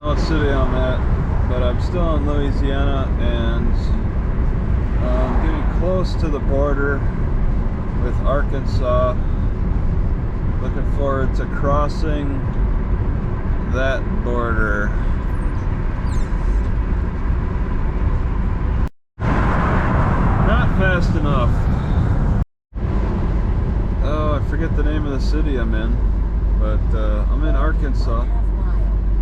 What city I'm at, but I'm still in Louisiana and I'm getting close to the border with Arkansas. Looking forward to crossing that border. Not fast enough. Oh, I forget the name of the city I'm in, but I'm in Arkansas.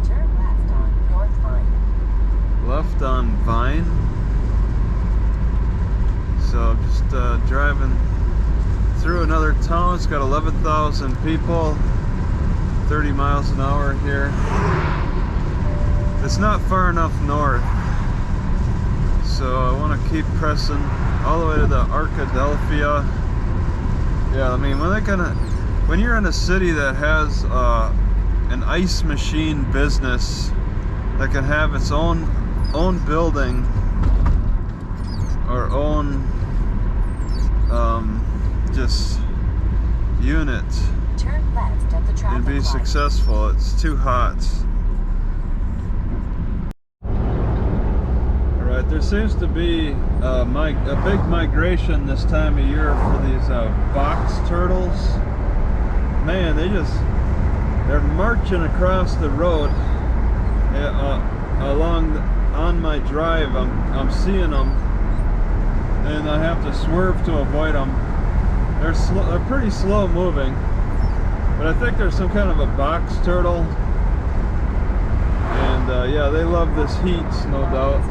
Turn left on North Vine. Left on Vine. So I'm just driving through another town. It's got 11,000 people, 30 miles an hour here. It's not far enough north, so I want to keep pressing all the way to the Arkadelphia. Yeah, I mean, when you're in a city that has an ice machine business that can have its own building or own just unit Turn left at the traffic and be light. successful, it's too hot. Alright, there seems to be a big migration this time of year for these box turtles. Man, they're marching across the road on my drive. I'm seeing them, and I have to swerve to avoid them. They're pretty slow moving, but I think there's some kind of a box turtle, and yeah, they love this heat, no doubt.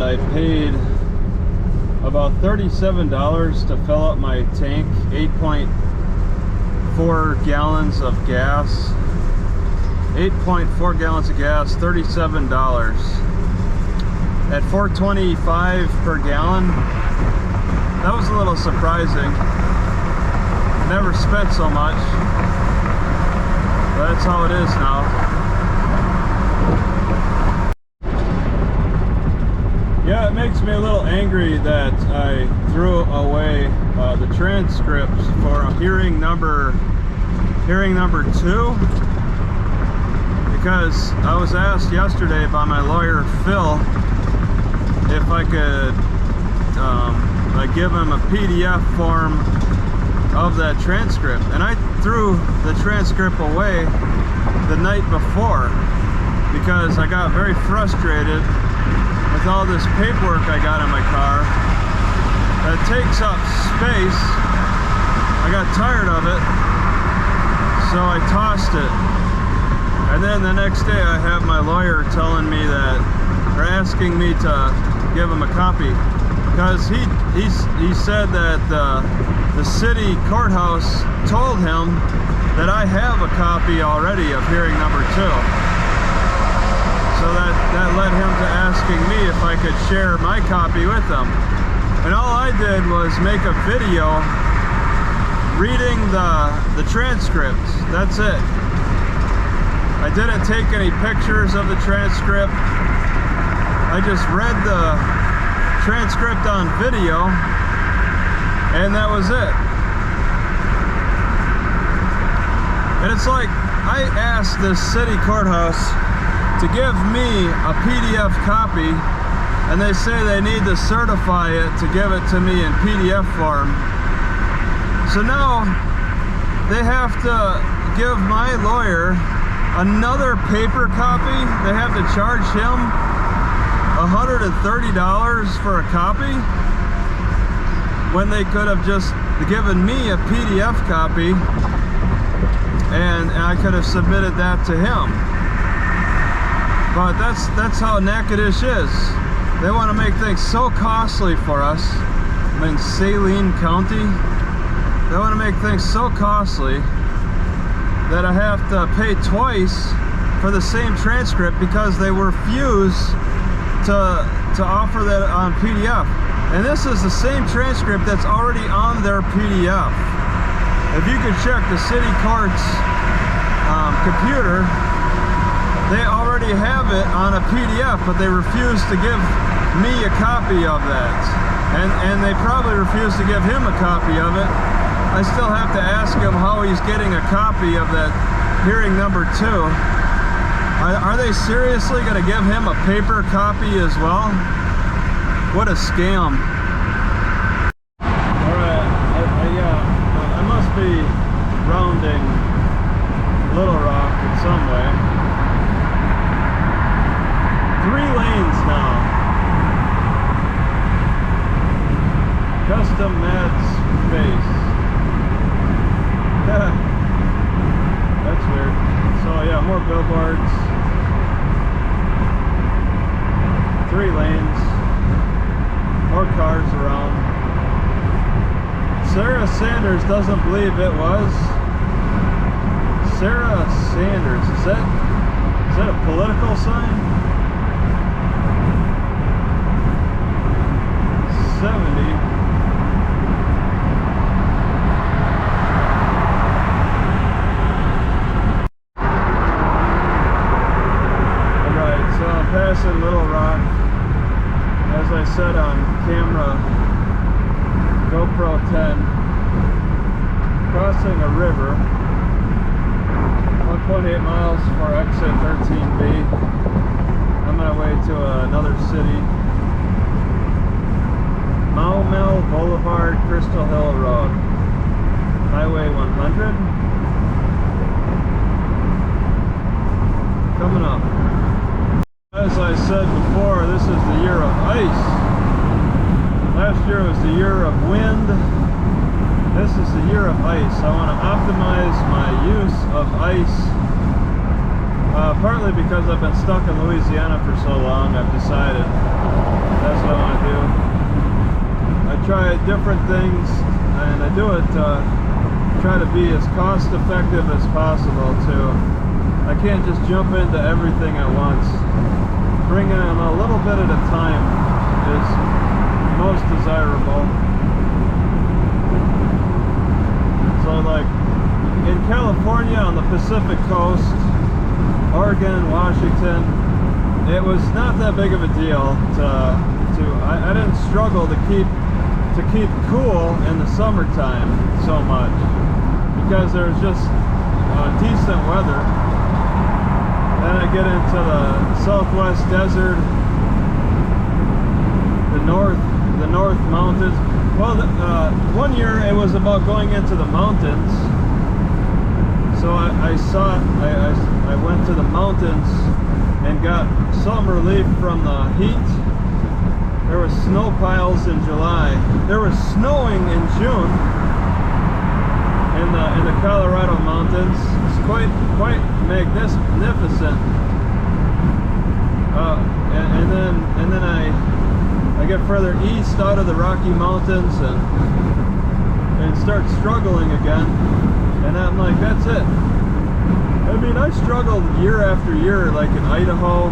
I paid about $37 to fill up my tank, 8.4 gallons of gas. 8.4 gallons of gas, $37. At $4.25 per gallon, that was a little surprising. Never spent so much, but that's how it is now. Yeah, it makes me a little angry that I threw away the transcripts for hearing number 2, because I was asked yesterday by my lawyer Phil if I could like give him a PDF form of that transcript, and I threw the transcript away the night before because I got very frustrated with all this paperwork I got in my car that takes up space. I got tired of it, so I tossed it. And then the next day I have my lawyer telling me that, or asking me to give him a copy, because he said that the city courthouse told him that I have a copy already of hearing number 2. So that led him to asking me if I could share my copy with them. And all I did was make a video reading the transcript. That's it. I didn't take any pictures of the transcript. I just read the transcript on video, and that was it. And it's like, I asked the city courthouse to give me a PDF copy, and they say they need to certify it to give it to me in PDF form. So now they have to give my lawyer another paper copy. They have to charge him $130 for a copy, when they could have just given me a PDF copy and I could have submitted that to him. But that's how Natchitoches is. They want to make things so costly for us. I'm in Saline County. They want to make things so costly that I have to pay twice for the same transcript because they refuse to offer that on PDF. And this is the same transcript that's already on their PDF. If you could check the city court's computer, they already have it on a PDF, but they refuse to give me a copy of that. And they probably refuse to give him a copy of it. I still have to ask him how he's getting a copy of that hearing number 2. Are they seriously going to give him a paper copy as well? What a scam. Alright, I must be rounding Little Rock in some way. 3 lanes now. Custom Mad's face. That's weird. So yeah, more billboards. 3 lanes. More cars around. Sarah Sanders doesn't believe it was. Sarah Sanders, is that a political sign? 70. Passing Little Rock, as I said on camera, GoPro 10, crossing a river, 1.8 miles for exit 13B. I'm on my way to another city, Maumelle Boulevard, Crystal Hill Road, Highway 100, coming up. As I said before, this is the year of ice. Last year was the year of wind. This is the year of ice. I want to optimize my use of ice. Partly because I've been stuck in Louisiana for so long, I've decided That's what I want to do. I try different things, and I do it try to be as cost effective as possible too. I can't just jump into everything at once. Bringing in a little bit at a time is most desirable. So like in California on the Pacific coast, Oregon, Washington, it was not that big of a deal I didn't struggle to keep cool in the summertime so much because there was just decent weather. Then I get into the Southwest desert, the North mountains. Well, one year it was about going into the mountains. So I went to the mountains and got some relief from the heat. There were snow piles in July. There was snowing in June in the Colorado mountains. It's quite magnificent. And then I get further east out of the Rocky Mountains and start struggling again. And I'm like, that's it. I mean, I struggled year after year, like in Idaho.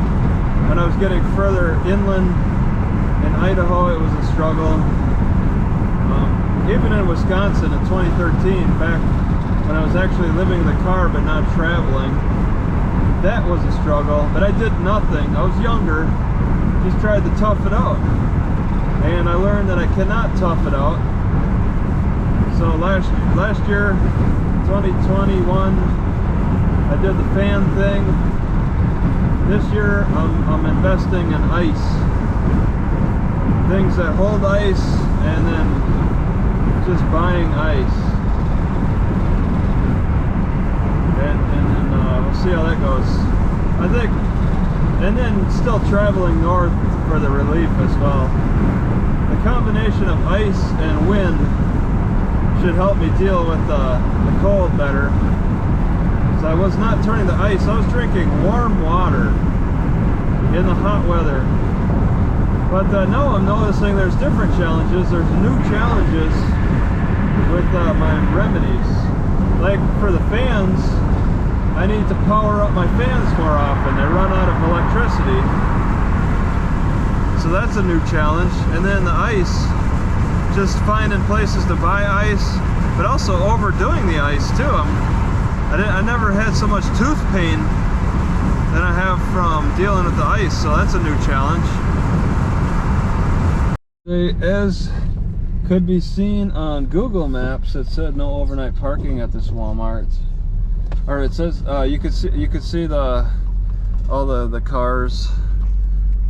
When I was getting further inland in Idaho, it was a struggle. Even in Wisconsin in 2013, back when I was actually living in the car but not traveling, that was a struggle. But I did nothing. I was younger, just tried to tough it out. And I learned that I cannot tough it out. So last year, 2021, I did the fan thing. This year I'm investing in ice, things that hold ice, and then just buying ice, and we'll see how that goes. I think, and then still traveling north for the relief as well. The combination of ice and wind should help me deal with the cold better. So I was not turning to ice. I was drinking warm water in the hot weather. But now I'm noticing there's different challenges. There's new challenges with my remedies. Like for the fans, I need to power up my fans more often. They run out of electricity. So that's a new challenge. And then the ice, just finding places to buy ice, but also overdoing the ice too. I never had so much tooth pain than I have from dealing with the ice, so that's a new challenge. As could be seen on Google Maps, it said no overnight parking at this Walmart. Or it says you could see all the cars,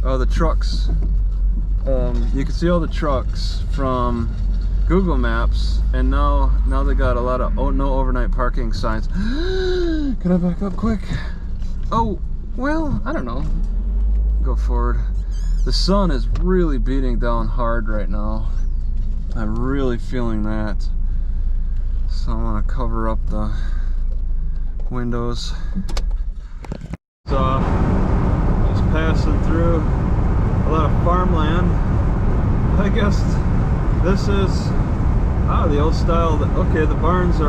the trucks. You can see all the trucks from Google Maps, and now they got a lot of no overnight parking signs. Can I back up quick? Oh, well, I don't know. Go forward. The sun is really beating down hard right now. I'm really feeling that. So I want to cover up the windows. So just passing through a lot of farmland. I guess this is the old style. Okay, the barns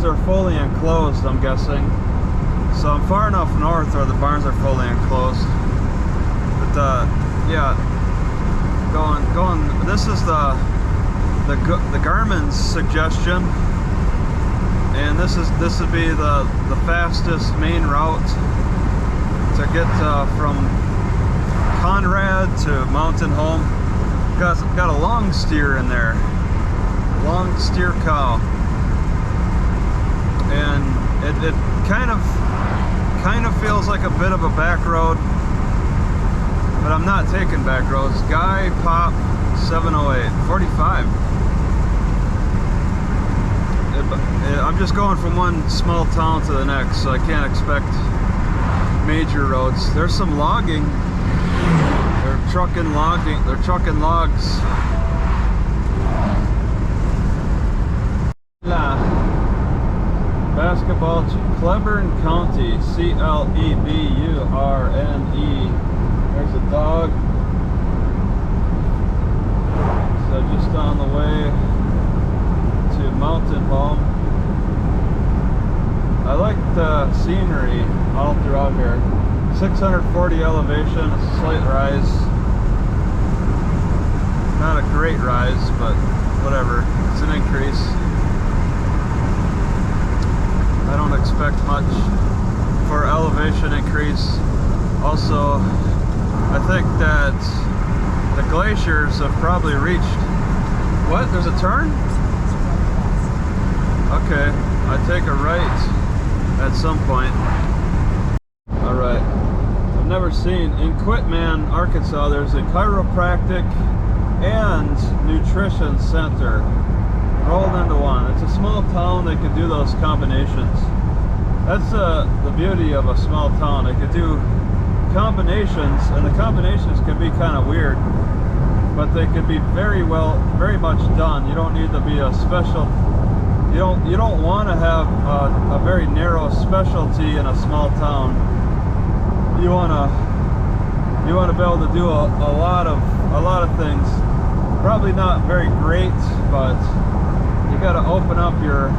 are fully enclosed, I'm guessing. So I'm far enough north where the barns are fully enclosed. But yeah, going. This is the Garmin's suggestion, and this would be the fastest main route to get from Conrad to Mountain Home. Got a long steer in there, long steer cow, and it kind of feels like a bit of a back road, but I'm not taking back roads. Guy Pop 708 45. I'm just going from one small town to the next, so I can't expect major roads. There's some logging. They're trucking logs. Basketball, Cleburne County, Cleburne. There's a dog. So just on the way to Mountain Home. I like the scenery all throughout here. 640 elevation, a slight rise. Not a great rise, but whatever. It's an increase. I don't expect much for elevation increase. Also, I think that the glaciers have probably reached. What? There's a turn? Okay, I take a right at some point. Alright. I've never seen, in Quitman, Arkansas, there's a chiropractic and nutrition center rolled into one. It's a small town, they can do those combinations. That's the beauty of a small town. They could do combinations, and the combinations can be kind of weird, but they can be very much done. You don't need to be a special, you don't want to have a very narrow specialty in a small town. You want to be able to do a lot of things. Probably not very great, but you got to open up your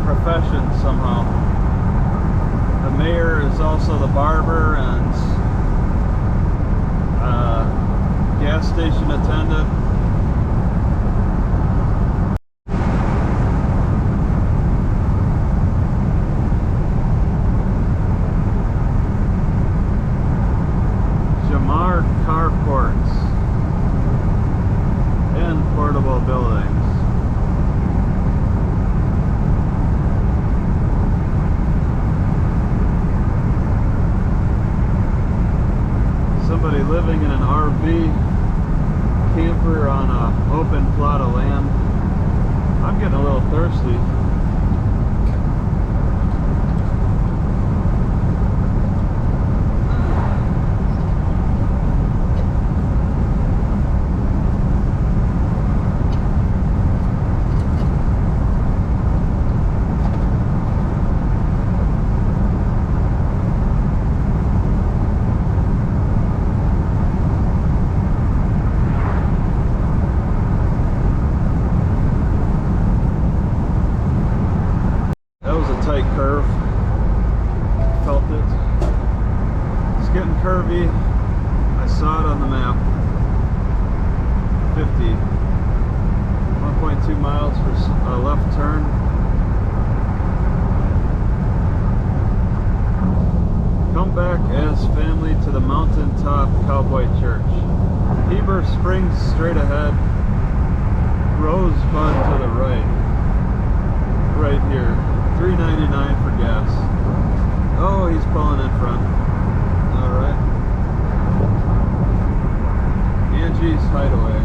profession somehow. The mayor is also the barber and gas station attendant. Carports and portable buildings. Somebody living in an RV camper on an open plot of land. I'm getting a little thirsty. Tight curve. Felt it. It's getting curvy. I saw it on the map. 1.2 miles for a left turn. Come back as family to the Mountaintop Cowboy Church. Heber Springs straight ahead. Rosebud to the right. Right here. $3.99 for gas. Oh, he's pulling in front. Alright. Angie's Hideaway.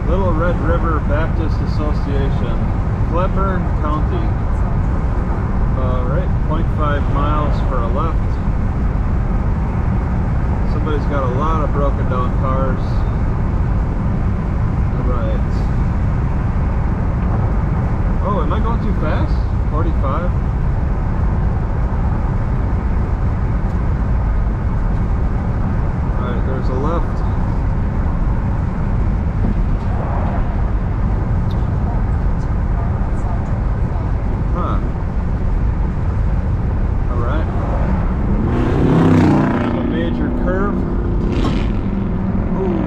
Little Red River Baptist Association, Cleburne County. Alright, 0.5 miles for a left. Somebody's got a lot of broken down cars. Alright. Oh, am I going too fast? 45? Alright, there's a left. Huh. Alright. A major curve. Ooh.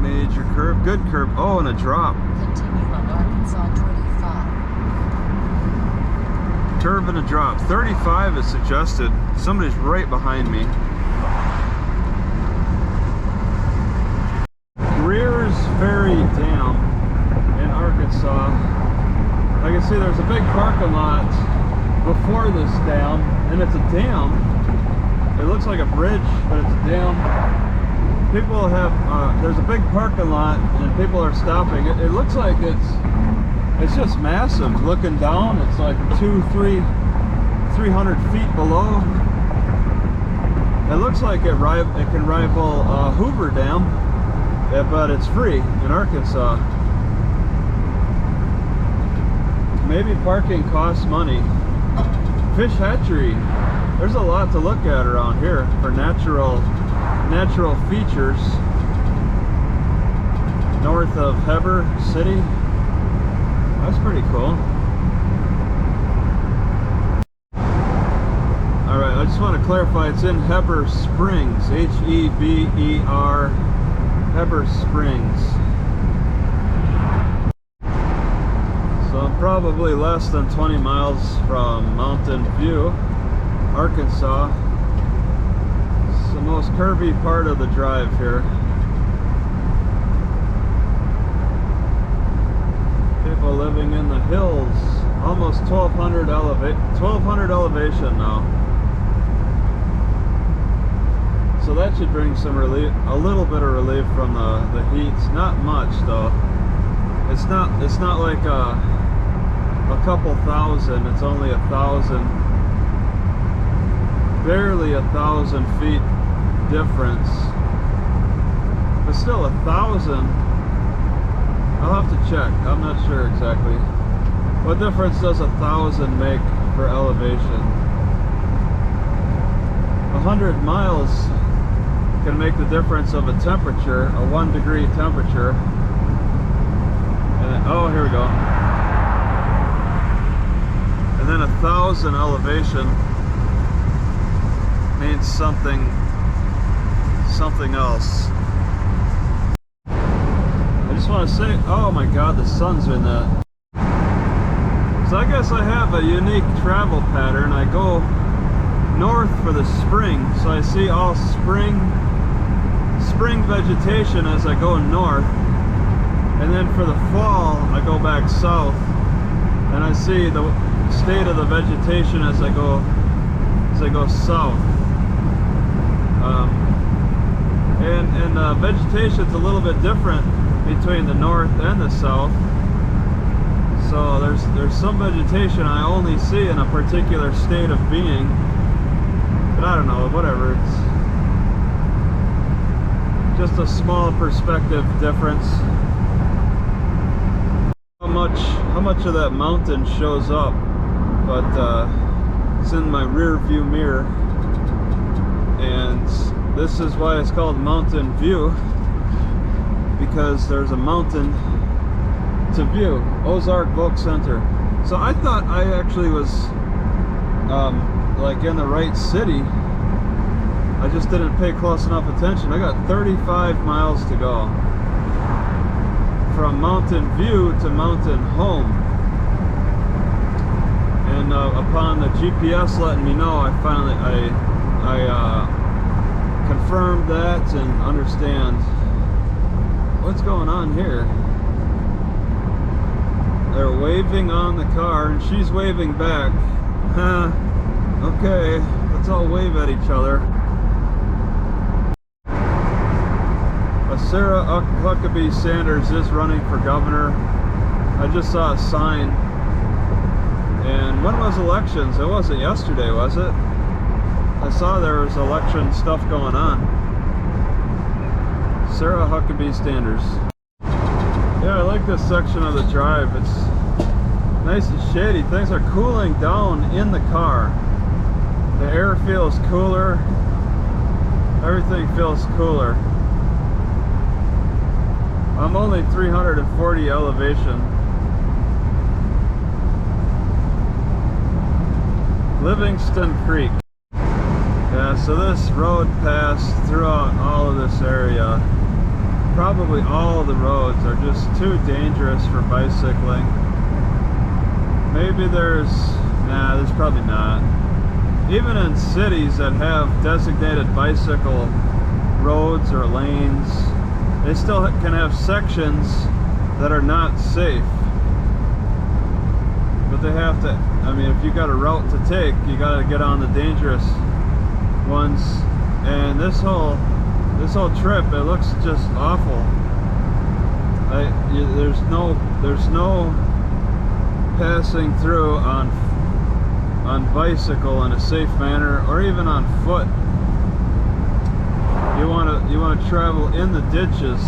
Major curve. Good curve. Oh, and a drop. Continue on Arkansas 25. Curve and a drop. 35 is suggested. Somebody's right behind me. Greer's Ferry Dam in Arkansas. Like I see, there's a big parking lot before this dam, and it's a dam. It looks like a bridge, but it's a dam. People have, there's a big parking lot, and people are stopping. It looks like it's just massive. Looking down, it's like 3 300 feet below. It looks like it can rival Hoover Dam, yeah, but it's free in Arkansas. Maybe parking costs money. Fish hatchery. There's a lot to look at around here for natural features. North of Heber City. That's pretty cool. Alright, I just want to clarify, it's in Heber Springs. H-E-B-E-R, Heber Springs. So I'm probably less than 20 miles from Mountain View, Arkansas. It's the most curvy part of the drive here. People living in the hills, almost 1200 elevation now. So that should bring some relief, a little bit of relief from the heat. Not much though. It's not like a couple thousand. It's only 1,000, barely 1,000 feet difference. But still 1,000. I'll have to check. I'm not sure exactly. What difference does 1,000 make for elevation? 100 miles can make the difference of a temperature, a 1 degree temperature. And then, oh, here we go. And then 1,000 elevation means something else. I just want to say, oh my God, the sun's in that. So I guess I have a unique travel pattern. I go north for the spring, so I see all spring vegetation as I go north, and then for the fall I go back south and I see the state of the vegetation as I go south. And vegetation's a little bit different between the north and the south. So there's some vegetation I only see in a particular state of being. But I don't know, whatever. It's just a small perspective difference. How much of that mountain shows up, but it's in my rear view mirror. And this is why it's called Mountain View, because there's a mountain to view. Ozark Volk Center. So I thought I actually was like in the right city. I just didn't pay close enough attention. I got 35 miles to go from Mountain View to Mountain Home. And upon the GPS letting me know, I finally confirmed that and understand what's going on here. They're waving on the car and she's waving back. Huh. Okay, let's all wave at each other. Sarah Huckabee Sanders is running for governor. I just saw a sign. And when was elections? It wasn't yesterday, was it? I saw there was election stuff going on. Sarah Huckabee Sanders. Yeah, I like this section of the drive. It's nice and shady. Things are cooling down in the car. The air feels cooler. Everything feels cooler. I'm only 340 elevation. Livingston Creek. Yeah, so this road passed throughout all of this area. Probably all of the roads are just too dangerous for bicycling. Maybe there's probably not. Even in cities that have designated bicycle roads or lanes, they still can have sections that are not safe. But they have to, I mean, if you got a route to take, you got to get on the dangerous ones. And this whole trip, it looks just awful. There's no passing through on on bicycle in a safe manner, or even on foot. You want to travel in the ditches.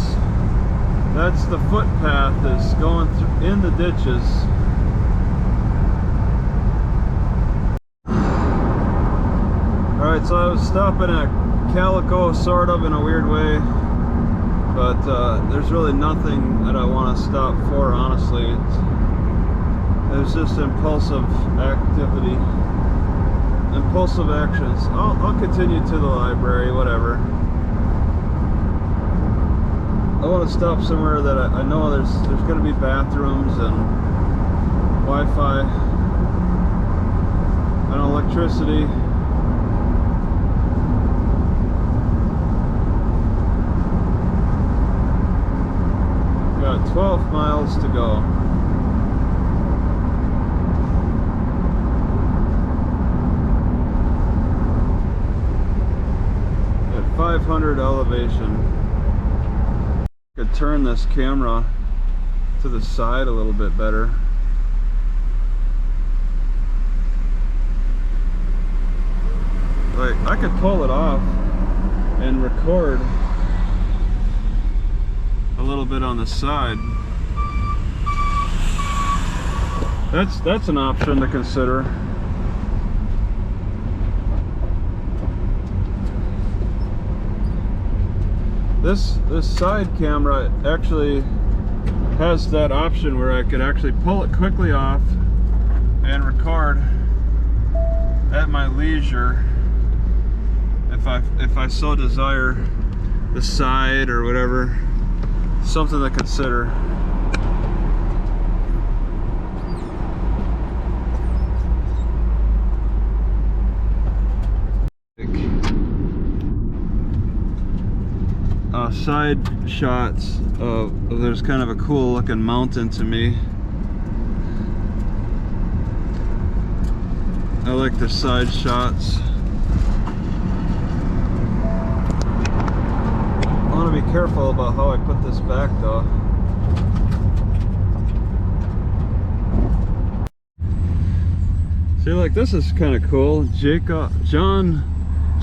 That's the footpath, is going through in the ditches. Alright, so I was stopping at Calico, sort of, in a weird way, but there's really nothing that I want to stop for, honestly. It's just impulsive activity, impulsive actions. I'll continue to the library, whatever. I want to stop somewhere that I know there's going to be bathrooms and Wi-Fi and electricity. Got 12 miles to go. At 500 elevation. Could turn this camera to the side a little bit better. Like, I could pull it off and record a little bit on the side. That's an option to consider. This side camera actually has that option where I could actually pull it quickly off and record at my leisure if I so desire, the side or whatever. Something to consider. Side shots of there's kind of a cool looking mountain to me. I like the side shots. I want to be careful about how I put this back though. See, like, this is kind of cool.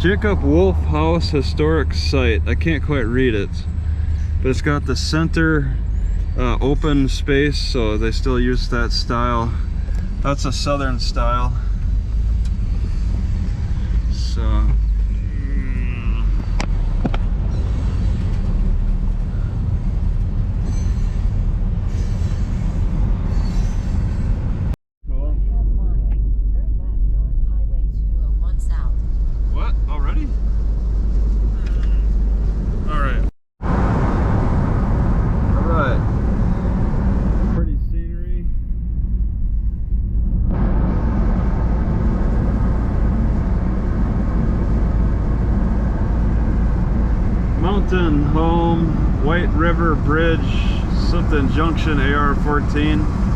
Jacob Wolf House Historic Site. I can't quite read it, but it's got the center open space, so they still use that style. That's a southern style. So Home, White River Bridge, something junction, AR-14.